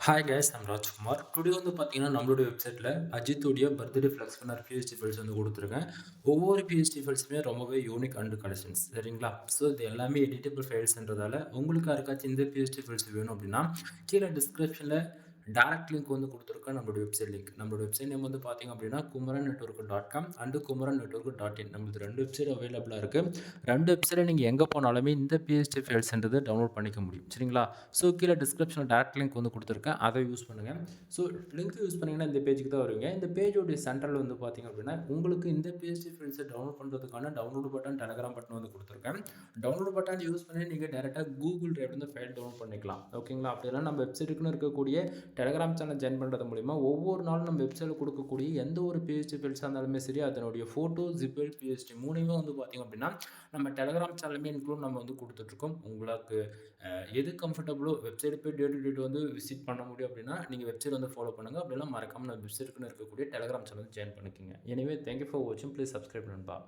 Hi guys, I'm Rajkumar. Today வந்து பார்த்தீங்கன்னா, நம்மளுடைய வெப்சைட்டில் அஜித்துடைய பர்த்டே ஃப்ளெக்ஸ் பண்ண பிஎஸ்டி ஃபைல்ஸ் வந்து கொடுத்துருக்கேன். ஒவ்வொரு பிஎஸ்டி ஃபைல்ஸுமே ரொம்பவே யூனிக் அண்ட் கலெக்ஷன்ஸ் சரிங்களா? ஸோ இது எல்லாமே எடிட்டபிள் ஃபைல்ஸ்ன்றதால உங்களுக்கு யாருக்காச்சும் இந்த பிஎஸ்டி ஃபைல்ஸ் வேணும் அப்படின்னா, கீழே டிஸ்கிரிப்ஷனில் டைரக்ட் லிங்க் வந்து கொடுத்துருக்கேன். நம்மளோட வெப்சைட் லிங்க். நம்மளோட வெப்சைட் நேம் வந்து பார்த்தீங்க அப்படின்னா kumaran.network.com அண்ட் kumarannetwork.in. நம்மளுக்கு 2 வெப்சைட் அவைலபிளாக இருக்குது. 2 வெப்சைட்டில் நீங்கள் எங்கே போனாலுமே இந்த பிஎஸ்டி ஃபைல்ஸ்ன்றது டவுன்லோட் பண்ணிக்க முடியும் சரிங்களா? ஸோ கீழே டிஸ்கிரிப்ஷனில் டேரக்ட் லிங்க் வந்து கொடுத்துருக்கேன். அதை யூஸ் பண்ணுங்கள். ஸோ லிங்க் யூஸ் பண்ணிங்கன்னா இந்த பேஜுக்கு தான் வருவீங்க. இந்த பேஜோடைய சென்டரில் வந்து பார்த்தீங்க அப்படின்னா உங்களுக்கு இந்த பிஎஸ்டி ஃபைல்ஸை டவுன்லோட் பண்ணுறதுக்கான டவுன்லோட் பட்டன், டெலகிராம் பட்டன் வந்து கொடுத்துருக்கேன். டவுன்லோட் பட்டன் யூஸ் பண்ணி நீங்கள் டேரெக்டாக கூகுள் டிரைவ்லேருந்து ஃபைல் டவுன்லோட் பண்ணிக்கலாம். ஓகேங்களா? அப்படின்னா நம்ம வெப்சைட்டுக்குன்னு இருக்கக்கூடிய டெலகிராம் சேனல் ஜாயின் பண்ணுறது மூலிமா ஒவ்வொரு நாளும் நம்ம வெப்சைட்டில் கொடுக்கக்கூடிய எந்த ஒரு பிஎஸ்டி ஃபைல்ஸாக இருந்தாலுமே சரி, அதனுடைய ஃபோட்டோ, ஜிப்ஃபைல், பிஎஸ்டி மூணையுமே வந்து பார்த்திங்க அப்படின்னா நம்ம டெலகிராம் சேனலுமே இன்க்ளூட் நம்ம வந்து கொடுத்துட்ருக்கோம். உங்களுக்கு எது கம்ஃபர்டபுளோ வெப்சைட் போய் டே டு டே வந்து விசிட் பண்ண முடியும் அப்படின்னா நீங்கள் வெப்சைட் வந்து ஃபாலோ பண்ணுங்கள். அப்படிலாம் மறக்காமல் நம்ம வெப்சைட்டுக்குன்னு இருக்கக்கூடிய டெலகிராம் சேனல் ஜாயின் பண்ணிக்கோங்க. எனவே தேங்க்யூ ஃபார் வாட்சிங். ப்ளீஸ் சப்ஸ்கிரைப் நண்பா.